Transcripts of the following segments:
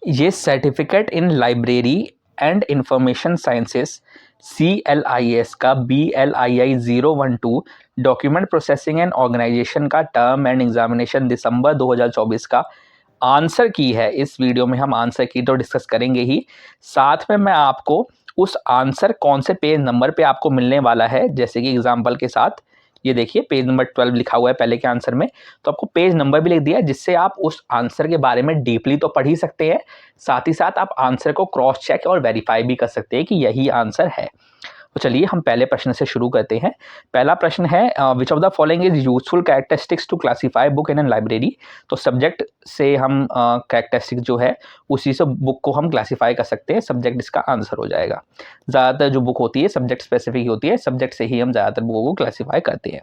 ये certificate in library and information sciences CLIS का BLII 012 document processing and organization का term end examination दिसंबर 2024 का आंसर की है। इस वीडियो में हम आंसर की तो डिस्कस करेंगे ही, साथ में मैं आपको उस आंसर कौन से पेज नंबर पे आपको मिलने वाला है, जैसे कि एग्जाम्पल के साथ ये देखिए पेज नंबर 12 लिखा हुआ है पहले के आंसर में, तो आपको पेज नंबर भी लिख दिया है, जिससे आप उस आंसर के बारे में डीपली तो पढ़ ही सकते हैं, साथ ही साथ आप आंसर को क्रॉस चेक और वेरीफाई भी कर सकते हैं कि यही आंसर है। तो चलिए हम पहले प्रश्न से शुरू करते हैं। पहला प्रश्न है which of the following is useful characteristics to classify book in an library. तो सब्जेक्ट से हम कैरेक्टरिस्टिक जो है उसी से बुक को हम क्लासीफाई कर सकते हैं, सब्जेक्ट इसका आंसर हो जाएगा। ज़्यादातर जो बुक होती है सब्जेक्ट स्पेसिफिक होती है, सब्जेक्ट से ही हम ज़्यादातर बुकों को क्लासीफाई करते हैं।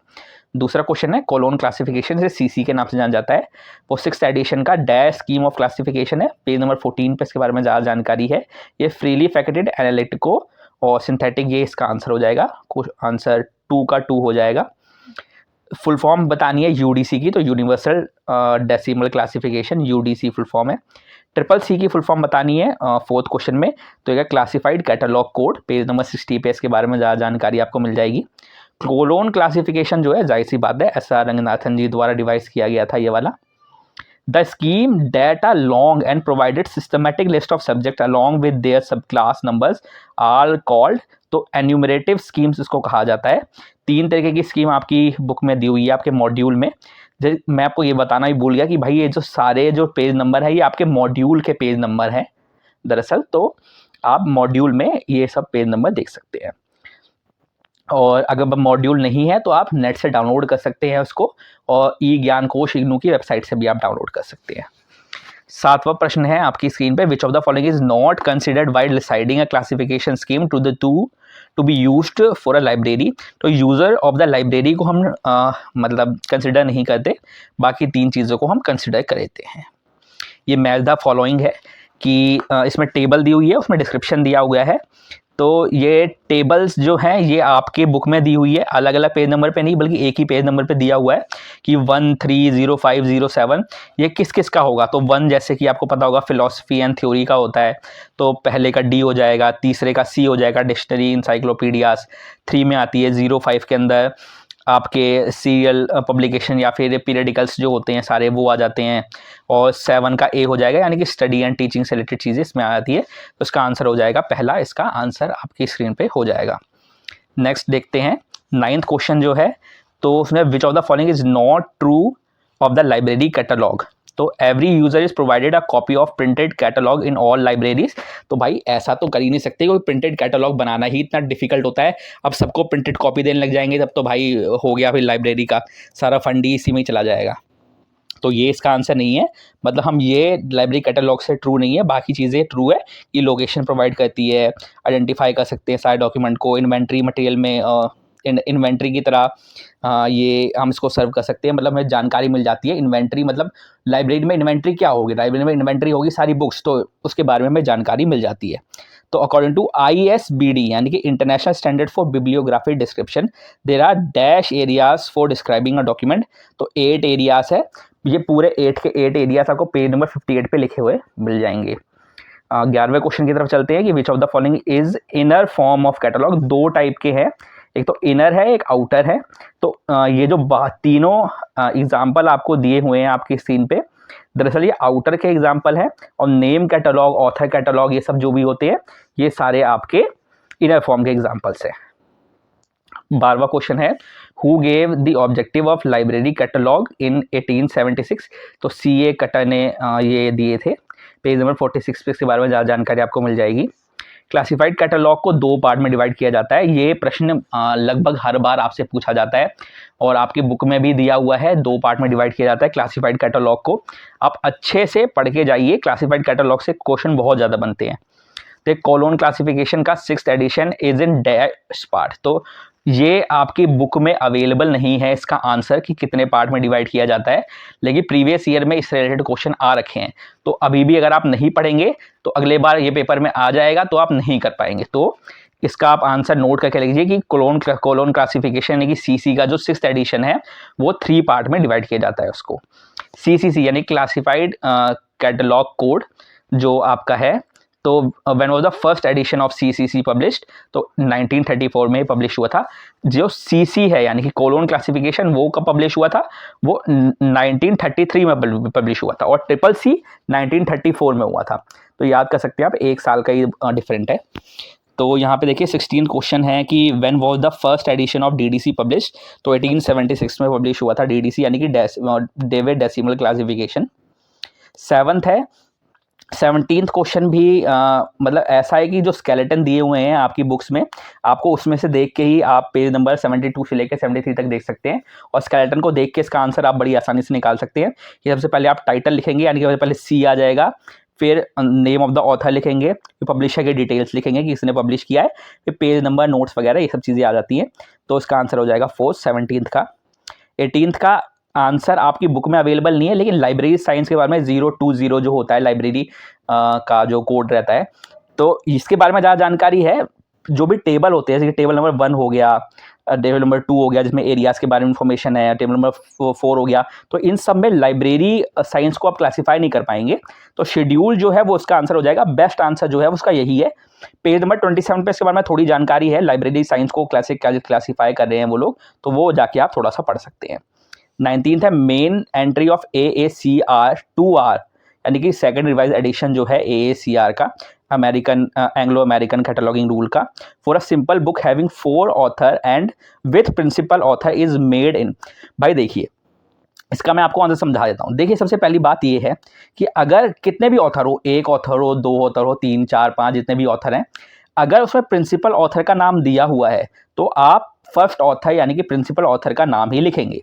दूसरा क्वेश्चन है कोलोन क्लासिफिकेशन से CC के नाम से जाना जाता है, वो 6th एडिशन का डैश स्कीम ऑफ क्लासिफिकेशन है, पेज नंबर 14 पे इसके बारे में ज़्यादा जानकारी है। ये फ्रीली फैकेटेड एनालिटिको और सिंथेटिक, ये इसका आंसर हो जाएगा, आंसर 2 का 2 हो जाएगा। फुल फॉर्म बतानी है UDC की, तो universal decimal classification UDC full form है। CCC की फुल फॉर्म बतानी है 4th क्वेश्चन में, तो ये classified catalogue code, page number 60 पे इसके बारे में ज़्यादा जानकारी आपको मिल जाएगी। कोलोन क्लासिफिकेशन जो है जाहिर सी बात है SR रंगनाथन जी द्वारा डिवाइस किया गया था ये वाला। The scheme that a long and provided systematic list of subject along with their subclass numbers are called, तो एन्यूमरेटिव स्कीम्स इसको कहा जाता है। 3 तरीके की स्कीम आपकी बुक में दी हुई है आपके मॉड्यूल में। मैं आपको ये बताना ही भूल गया कि भाई ये जो सारे जो पेज नंबर है ये आपके मॉड्यूल के पेज नंबर हैं दरअसल, तो आप मॉड्यूल में ये सब पेज नंबर देख सकते हैं। और अगर मॉड्यूल नहीं है तो आप नेट से डाउनलोड कर सकते हैं उसको, और ई ज्ञान कोश इग्नू की वेबसाइट से भी आप डाउनलोड कर सकते हैं। 7वां प्रश्न है आपकी स्क्रीन पे, which of the following is not considered while deciding a classification scheme to be used for a library. तो यूजर ऑफ द लाइब्रेरी को हम मतलब कंसिडर नहीं करते, बाकी 3 चीज़ों को हम कंसिडर करते हैं। ये मैच द फॉलोइंग है कि इसमें टेबल दी हुई है, उसमें डिस्क्रिप्शन दिया हुआ है। तो ये टेबल्स जो हैं ये आपके बुक में दी हुई है, अलग अलग पेज नंबर पे नहीं बल्कि एक ही पेज नंबर पे दिया हुआ है कि 1, 3, 0, 5, 0, 7 ये किस किस का होगा। तो 1 जैसे कि आपको पता होगा फिलॉसफी एंड थ्योरी का होता है, तो पहले का D हो जाएगा, तीसरे का C हो जाएगा डिक्शनरी इंसाइक्लोपीडियाज। 3 में आती है 0, 5 के अंदर आपके सीरियल पब्लिकेशन या फिर पीरियडिकल्स जो होते हैं सारे वो आ जाते हैं, और 7 का A हो जाएगा, यानी कि स्टडी एंड टीचिंग से रिलेटेड चीज़ें इसमें आ जाती है। तो इसका आंसर हो जाएगा पहला, इसका आंसर आपकी स्क्रीन पे हो जाएगा। नेक्स्ट देखते हैं 9th क्वेश्चन जो है, तो उसमें which of the following is not true of the library catalogue. तो every user is provided a copy of printed catalogue in all libraries. तो भाई ऐसा तो कर ही नहीं सकते, कोई प्रिंटेड कैटलॉग बनाना ही इतना डिफिकल्ट होता है। अब सबको प्रिंटेड कॉपी देने लग जाएंगे तब तो भाई हो गया, फिर लाइब्रेरी का सारा फंड ही इसी में ही चला जाएगा। तो ये इसका आंसर नहीं है, मतलब हम ये लाइब्रेरी कैटलॉग से ट्रू नहीं है, बाकी चीज़ें ट्रू है। ये लोकेशन प्रोवाइड करती है, आइडेंटिफाई कर सकते हैं सारे डॉक्यूमेंट को, इन्वेंट्री मटेरियल में इन्वेंट्री की तरह ये हम इसको सर्व कर सकते हैं, मतलब हमें जानकारी मिल जाती है। इन्वेंट्री मतलब लाइब्रेरी में इन्वेंट्री क्या होगी, लाइब्रेरी में इन्वेंट्री होगी सारी बुक्स, तो उसके बारे में हमें जानकारी मिल जाती है। तो अकॉर्डिंग टू ISBD यानी कि international standard for bibliography description, there are dash areas for describing a document. तो 8 एरियाज है, ये पूरे 8 के 8 एरियाज आपको पेज नंबर 58 पे लिखे हुए मिल जाएंगे। 11वें क्वेश्चन की तरफ चलते हैं कि विच of the following is inner form of catalogue. 2 type के हैं, एक तो इनर है एक आउटर है। तो ये जो तीनों एग्जाम्पल आपको दिए हुए हैं आपकी स्क्रीन पे, दरअसल ये आउटर के एग्जाम्पल है, और नेम कैटलॉग, ऑथर कैटलॉग, ये सब जो भी होते हैं ये सारे आपके इनर फॉर्म के एग्जाम्पल्स हैं। 12वां क्वेश्चन है who gave the objective of library catalogue in 1876। तो CA कटर ने ये दिए थे, पेज नंबर 46 पे इसके बारे में ज़्यादा जानकारी आपको मिल जाएगी। क्लासिफाइड कैटलॉग को 2 पार्ट में डिवाइड किया जाता है, ये प्रश्न लगभग हर बार आपसे पूछा जाता है, और आपकी बुक में भी दिया हुआ है 2 पार्ट में डिवाइड किया जाता है क्लासिफाइड कैटलॉग को। आप अच्छे से पढ़ के जाइए, क्लासिफाइड कैटलॉग से क्वेश्चन बहुत ज़्यादा बनते हैं। तो कोलोन क्लासिफिकेशन का 6th edition is in dash part, तो ये आपकी बुक में अवेलेबल नहीं है इसका आंसर कि कितने पार्ट में डिवाइड किया जाता है, लेकिन प्रीवियस ईयर में इस रिलेटेड क्वेश्चन आ रखे हैं। तो अभी भी अगर आप नहीं पढ़ेंगे तो अगले बार ये पेपर में आ जाएगा तो आप नहीं कर पाएंगे। तो इसका आप आंसर नोट करके लिखिए कि कोलोन क्लासिफिकेशन यानी कि CC का जो 6th एडिशन है वो 3 पार्ट में डिवाइड किया जाता है उसको। CCC यानी क्लासिफाइड कैटलॉग कोड, जो आपका है, तो when was the first edition of CCC published, तो 1934 में पब्लिश हुआ था। जो सीसी है यानी कि कोलोन क्लासिफिकेशन, वो कब पब्लिश हुआ था? वो 1933 में पब्लिश हुआ था, और ट्रिपल सी 1934 में हुआ था। तो याद कर सकते हैं आप, एक साल का ही डिफरेंट है। तो यहाँ पे देखिए 16 क्वेश्चन है कि when was the first edition of DDC publish, तो 1876 में पब्लिश हुआ था डीडीसी यानी कि डेविड डेसिमल क्लासिफिकेशन। 7th है, 17th क्वेश्चन भी मतलब ऐसा है कि जो स्केलेटन दिए हुए हैं आपकी बुक्स में, आपको उसमें से देख के ही आप पेज नंबर 72 से लेकर 73 तक देख सकते हैं, और स्केलेटन को देख के इसका आंसर आप बड़ी आसानी से निकाल सकते हैं। ये सबसे पहले आप टाइटल लिखेंगे, यानी कि सबसे पहले सी आ जाएगा, फिर नेम ऑफ द ऑथर लिखेंगे, फिर पब्लिशर के डिटेल्स लिखेंगे कि किसने पब्लिश किया है, फिर पेज नंबर, नोट्स वगैरह ये सब चीज़ें आ जाती हैं। तो इसका आंसर हो जाएगा 4, 17th का। 18th का आंसर आपकी बुक में अवेलेबल नहीं है, लेकिन लाइब्रेरी साइंस के बारे में 020 जो होता है लाइब्रेरी का जो कोड रहता है, तो इसके बारे में ज़्यादा जानकारी है। जो भी टेबल होते हैं, जैसे कि टेबल नंबर 1 हो गया, टेबल नंबर 2 हो गया जिसमें एरियाज के बारे में इंफॉर्मेशन है, टेबल नंबर 4 हो गया, तो इन सब में लाइब्रेरी साइंस को आप क्लासीफाई नहीं कर पाएंगे। तो शेड्यूल जो है वो उसका आंसर हो जाएगा। बेस्ट आंसर जो है उसका यही है। पेज नंबर 27 पे इसके बारे में थोड़ी जानकारी है, लाइब्रेरी साइंस को क्लासीफाई कर रहे हैं वो लोग, तो वो जाके आप थोड़ा सा पढ़ सकते हैं। 19th है, main entry of AACR 2R, यानी कि सेकंड रिवाइज एडिशन जो है AACR का, American Anglo American cataloguing rule का, for a simple book having 4 author and with principal author is made in. भाई देखिए, इसका मैं आपको आंसर समझा देता हूँ। देखिए, सबसे पहली बात ये है कि अगर कितने भी ऑथर हो, 1 ऑथर हो, 2 ऑथर हो, 3, 4, 5 जितने भी ऑथर हैं, अगर उसमें प्रिंसिपल ऑथर का नाम दिया हुआ है तो आप फर्स्ट ऑथर यानी कि प्रिंसिपल ऑथर का नाम ही लिखेंगे।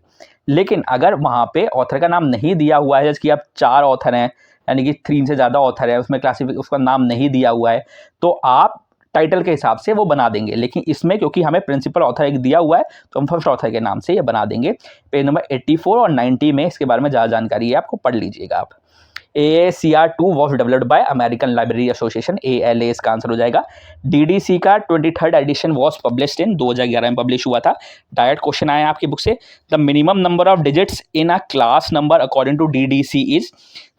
लेकिन अगर वहाँ पे ऑथर का नाम नहीं दिया हुआ है, जैसे कि आप 4 ऑथर हैं यानी कि 3 से ज़्यादा ऑथर है, उसमें उसका नाम नहीं दिया हुआ है, तो आप टाइटल के हिसाब से वो बना देंगे। लेकिन इसमें क्योंकि हमें प्रिंसिपल ऑथर एक दिया हुआ है, तो हम फर्स्ट ऑथर के नाम से ये बना देंगे। पेज नंबर 84 और 90 में इसके बारे में ज़्यादा जानकारी है, आपको पढ़ लीजिएगा आप। AACR 2 was developed by American library association, ALA इसका आंसर हो जाएगा। DDC का 23rd addition was published in 2011 में पब्लिश हुआ था। डायरेक्ट क्वेश्चन आया आपकी बुक से, the minimum number of digits in a class number according to DDC is,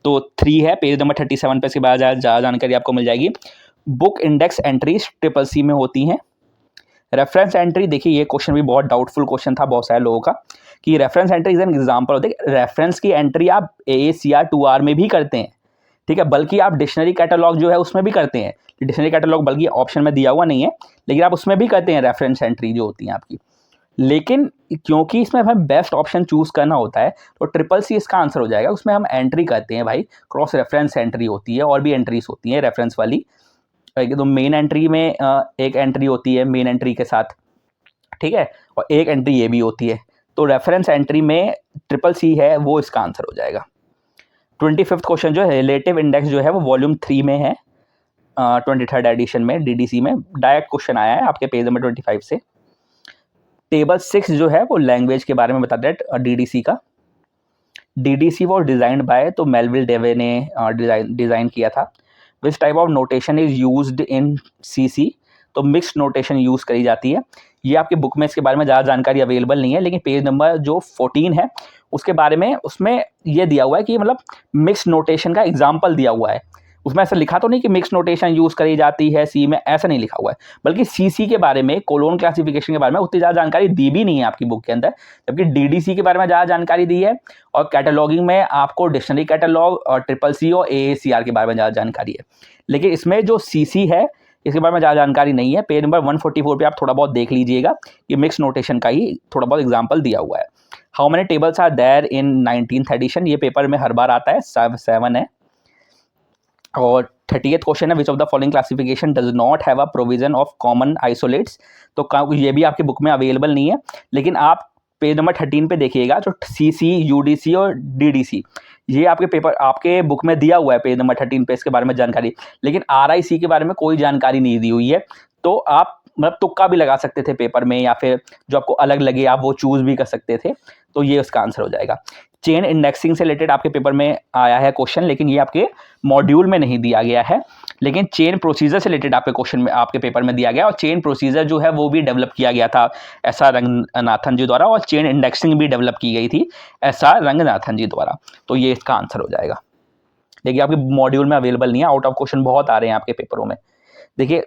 तो 3 है। पेज नंबर 37 पे इसके बाद ज़्यादा जानकारी आपको मिल जाएगी। बुक इंडेक्स एंट्रीज CCC में होती हैं। रेफरेंस एंट्री, देखिए ये क्वेश्चन भी बहुत डाउटफुल क्वेश्चन था बहुत सारे लोगों का, कि reference entry is an example. देखिए, रेफरेंस की एंट्री आप AACR 2R में भी करते हैं, ठीक है, बल्कि आप डिक्शनरी कैटलॉग जो है उसमें भी करते हैं। डिक्शनरी कैटलॉग बल्कि ऑप्शन में दिया हुआ नहीं है, लेकिन आप उसमें भी करते हैं रेफरेंस एंट्री जो होती है आपकी। लेकिन क्योंकि इसमें हमें बेस्ट ऑप्शन चूज करना होता है, तो CCC इसका आंसर हो जाएगा। उसमें हम एंट्री करते हैं भाई, क्रॉस रेफरेंस एंट्री होती है, और भी एंट्रीज होती हैं रेफरेंस वाली। तो मेन एंट्री में एक एंट्री होती है मेन एंट्री के साथ, ठीक है, और एक एंट्री ये भी होती है। तो रेफरेंस एंट्री में CCC है, वो इसका आंसर हो जाएगा। 25th क्वेश्चन जो है, रिलेटिव इंडेक्स जो है वो वॉल्यूम 3 में है, 23rd एडिशन में DDC में। डायरेक्ट क्वेश्चन आया है आपके पेज नंबर 25 से। टेबल 6 जो है वो लैंग्वेज के बारे में बताता है DDC का। DDC वॉज डिजाइंड बाय, तो मेलविल डेवे ने डिज़ाइन किया था। Which type of notation is used in CC, तो मिक्स्ड नोटेशन यूज़ करी जाती है। ये आपके बुक में इसके बारे में ज़्यादा जानकारी अवेलेबल नहीं है, लेकिन पेज नंबर जो 14 है उसके बारे में, उसमें ये दिया हुआ है कि मतलब मिक्स्ड नोटेशन का एग्जाम्पल दिया हुआ है। उसमें ऐसा लिखा तो नहीं कि मिक्स नोटेशन यूज़ करी जाती है सी में, ऐसा नहीं लिखा हुआ है, बल्कि CC के बारे में, कोलोन क्लासिफिकेशन के बारे में उतनी ज़्यादा जानकारी दी भी नहीं है आपकी बुक के अंदर, जबकि DDC के बारे में ज़्यादा जानकारी दी है, और कैटलॉगिंग में आपको डिक्शनरी कैटलॉग और CCC और AACR के बारे में ज़्यादा जानकारी है। लेकिन इसमें जो CC है इसके बारे में ज़्यादा जानकारी नहीं है। पेज नंबर 144 पे आप थोड़ा बहुत देख लीजिएगा कि मिक्स नोटेशन का ही थोड़ा बहुत एग्जाम्पल दिया हुआ है। How many tables are there in 19th edition, ये पेपर में हर बार आता है, 7 है। और 30th क्वेश्चन है, which of the following classification does not have a provision of common isolates, तो ये भी आपकी बुक में अवेलेबल नहीं है, लेकिन आप पेज नंबर 13 पे देखिएगा, जो CC, UDC और DDC ये आपके पेपर, आपके बुक में दिया हुआ है पेज नंबर 13 पे इसके बारे में जानकारी, लेकिन RIC के बारे में कोई जानकारी नहीं दी हुई है। तो आप मतलब तुक्का भी लगा सकते थे पेपर में, या फिर जो आपको अलग लगे आप वो चूज भी कर सकते थे। तो ये उसका आंसर हो जाएगा। चेन इंडेक्सिंग से रिलेटेड आपके पेपर में आया है क्वेश्चन, लेकिन ये आपके मॉड्यूल में नहीं दिया गया है, लेकिन चेन प्रोसीजर से रिलेटेड आपके क्वेश्चन में, आपके पेपर में दिया गया, और चेन प्रोसीजर जो है वो भी डेवलप किया गया था SR रंगनाथन जी द्वारा, और चेन इंडेक्सिंग भी डेवलप की गई थी SR रंगनाथन जी द्वारा। तो ये इसका आंसर हो जाएगा। देखिए आपके मॉड्यूल में अवेलेबल नहीं है, आउट ऑफ क्वेश्चन बहुत आ रहे हैं आपके पेपरों में। देखिए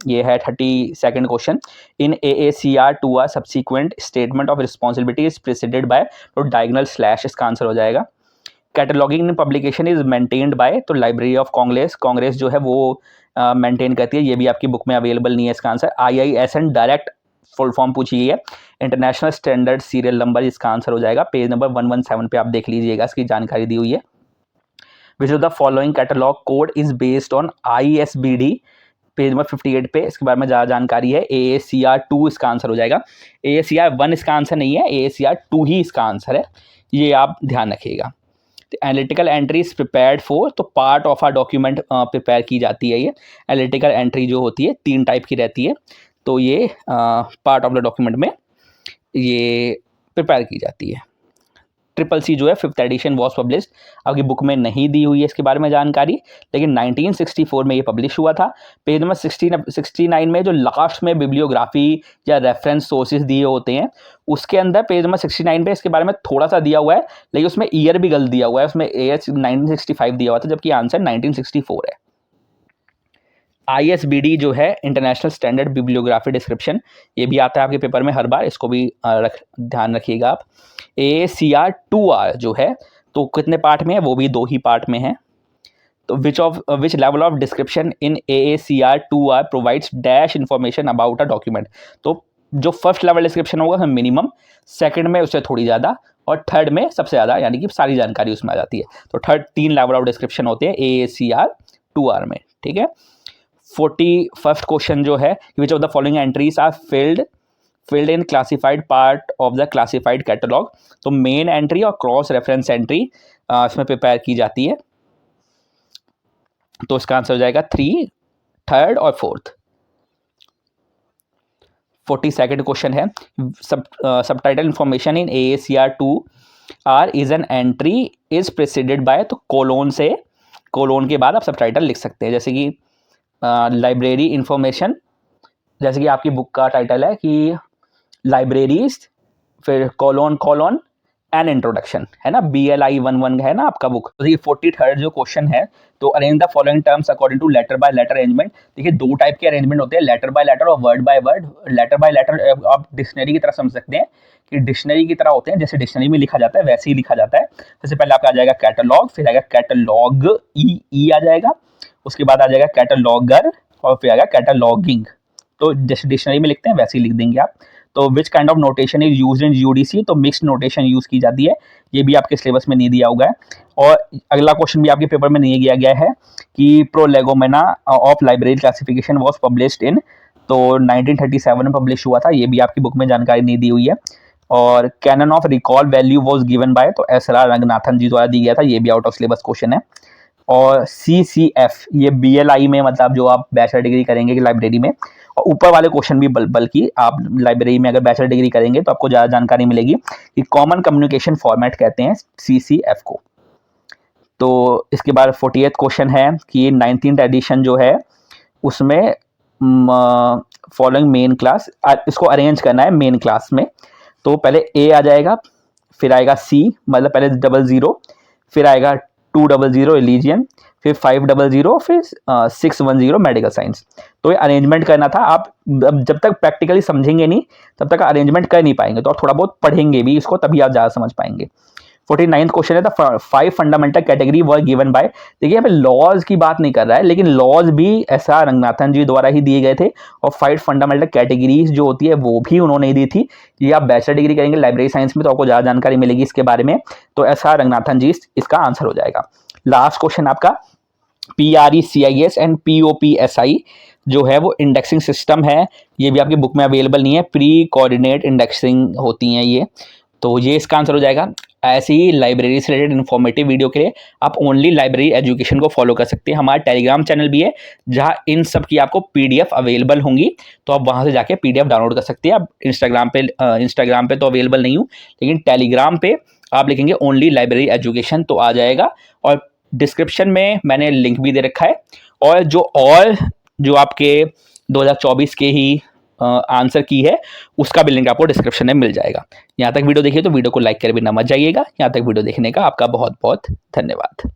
ये है 32nd question. In AACR 2 R subsequent statement of responsibility is preceded by, तो डायगोनल स्लैश इसका आंसर हो जाएगा। Cataloguing in publication is maintained by, तो लाइब्रेरी ऑफ कांग्रेस, कांग्रेस जो है वो मेंटेन करती है, ये भी आपकी बुक में अवेलेबल नहीं है इसका answer. IISN direct full form पूछी गई है, इंटरनेशनल स्टैंडर्ड सीरियल नंबर, इसका आंसर हो जाएगा। पेज नंबर 117 पे आप देख लीजिएगा, इसकी जानकारी दी हुई है। Which of the following catalogue code is based on ISBD, page number 58 पे इसके बारे में ज़्यादा जानकारी है। AACR 2 इसका आंसर हो जाएगा। AACR 1 इसका आंसर नहीं है, AACR 2 ही इसका आंसर है, ये आप ध्यान रखिएगा। Analytical entry is prepared for, तो part of a document prepare की जाती है। ये एनालिटिकल एंट्री जो होती है 3 टाइप की रहती है, तो ये पार्ट ऑफ द डॉक्यूमेंट में ये प्रिपेयर की जाती है। CCC जो है 5th एडिशन वॉज पब्लिश्ड, आपकी बुक में नहीं दी हुई है इसके बारे में जानकारी, लेकिन 1964 में ये पब्लिश हुआ था। पेज नंबर 69 में जो लास्ट में बिब्लियोग्राफी या रेफरेंस सोर्सेज दिए होते हैं, उसके अंदर पेज नंबर 69 पे इसके बारे में थोड़ा सा दिया हुआ है, लेकिन उसमें ईयर भी गलत दिया हुआ है, उसमें ईयर 1965 दिया हुआ था, जबकि आंसर 1964 है। ISBD जो है इंटरनेशनल स्टैंडर्ड बिब्लियोग्राफी डिस्क्रिप्शन, ये भी आता है आपके पेपर में हर बार, इसको भी ध्यान रखिएगा आप। AACR 2R जो है, तो कितने पार्ट में है, वो भी 2 ही पार्ट में है। तो which level of description in AACR 2R provides dash information about a document, तो जो फर्स्ट लेवल डिस्क्रिप्शन होगा मिनिमम, सेकंड में उससे थोड़ी ज़्यादा, और थर्ड में सबसे ज़्यादा, यानी कि सारी जानकारी उसमें आ जाती है। तो 3 लेवल ऑफ डिस्क्रिप्शन होते हैं AACR 2R में, ठीक है। 41st क्वेश्चन जो है, which of the following entries are filled in classified part of the classified catalogue, तो मेन एंट्री और क्रॉस रेफरेंस एंट्री इसमें प्रिपेयर की जाती है, तो इसका आंसर हो जाएगा 3, 3rd और 4th। 42nd क्वेश्चन है, subtitle information in AACR 2R is an entry is preceded by, तो कोलोन के बाद आप सबटाइटल लिख सकते हैं, जैसे कि लाइब्रेरी इंफॉर्मेशन, जैसे कि आपकी बुक का टाइटल है कि लाइब्रेरीज, फिर कोलोन एन इंट्रोडक्शन, है ना, BLI11 है ना आपका बुक। तो ये 43rd जो क्वेश्चन है, तो arrange the following terms according to letter by letter arrangement. देखिए 2 टाइप के अरेंजमेंट होते हैं, लेटर बाय लेटर और word by word. Letter by letter आप डिक्शनरी की तरह समझ सकते हैं कि डिक्शनरी की तरह होते हैं, जैसे डिक्शनरी में लिखा जाता है वैसे ही लिखा जाता है। सबसे पहले आपका आ जाएगा कैटलॉग, फिर आएगा कैटलॉग, ई आ जाएगा, उसके बाद आ जाएगा कैटलॉगर, और फिर आएगा कैटलॉगिंग। तो जैसे डिक्शनरी में लिखते हैं वैसे ही लिख देंगे आप। तो which kind of notation is used in UDC, तो मिक्स्ड नोटेशन यूज की जाती है, ये भी आपके सिलेबस में नहीं दिया हुआ है। और अगला क्वेश्चन भी आपके पेपर में नहीं दिया गया है कि prolegomena of library classification was published in, तो 1937 में पब्लिश हुआ था, ये भी आपकी बुक में जानकारी नहीं दी हुई है। और canon of recall value was given by, तो SR रंगनाथन जी द्वारा दी गया था, ये भी आउट ऑफ सिलेबस क्वेश्चन है। और CCF ये BLI में, मतलब जो आप बैचलर डिग्री करेंगे कि लाइब्रेरी में, और ऊपर वाले क्वेश्चन भी बल्कि आप लाइब्रेरी में अगर बैचलर डिग्री करेंगे तो आपको ज़्यादा जानकारी मिलेगी कि कॉमन कम्युनिकेशन फॉर्मेट कहते हैं CCF को। तो इसके बाद 40th क्वेश्चन है कि 19th एडिशन जो है उसमें फॉलोइंग मेन क्लास, इसको अरेंज करना है मेन क्लास में। तो पहले A आ जाएगा, फिर आएगा C, मतलब पहले 00, फिर आएगा 200 रिलीजियन, फिर 500, फिर 610 मेडिकल साइंस। तो ये अरेंजमेंट करना था। आप जब तक प्रैक्टिकली समझेंगे नहीं तब तक अरेंजमेंट कर नहीं पाएंगे, तो आप थोड़ा बहुत पढ़ेंगे भी इसको, तभी आप ज़्यादा समझ पाएंगे। 49th क्वेश्चन है, the 5 fundamental category were given by. देखिए यहाँ पे लॉज की बात नहीं कर रहा है, लेकिन लॉज भी SR रंगनाथन जी द्वारा ही दिए गए थे, और 5 फंडामेंटल कैटेगरीज जो होती है वो भी उन्होंने ही दी थी। ये आप बैचलर डिग्री करेंगे लाइब्रेरी साइंस में तो आपको ज़्यादा जानकारी मिलेगी इसके बारे में, तो SR रंगनाथन जी इसका आंसर हो जाएगा। लास्ट क्वेश्चन आपका PRECIS एंड POPSI जो है वो इंडेक्सिंग सिस्टम है, ये भी आपकी बुक में अवेलेबल नहीं है, प्री कोऑर्डिनेट इंडेक्सिंग होती हैं ये, तो ये इसका आंसर हो जाएगा। ऐसे ही लाइब्रेरी से रिलेटेड इन्फॉर्मेटिव वीडियो के लिए आप ओनली लाइब्रेरी एजुकेशन को फॉलो कर सकते हैं। हमारा टेलीग्राम चैनल भी है जहां इन सब की आपको PDF अवेलेबल होंगी, तो आप वहां से जाके PDF डाउनलोड कर सकते हैं। आप इंस्टाग्राम पे तो अवेलेबल नहीं हूँ, लेकिन टेलीग्राम पे आप लिखेंगे ओनली लाइब्रेरी एजुकेशन तो आ जाएगा, और डिस्क्रिप्शन में मैंने लिंक भी दे रखा है। और जो आपके 2024 के ही आंसर की है उसका भी लिंक आपको डिस्क्रिप्शन में मिल जाएगा। यहाँ तक वीडियो देखिए तो वीडियो को लाइक कर भी ना मत जाइएगा। यहाँ तक वीडियो देखने का आपका बहुत बहुत धन्यवाद।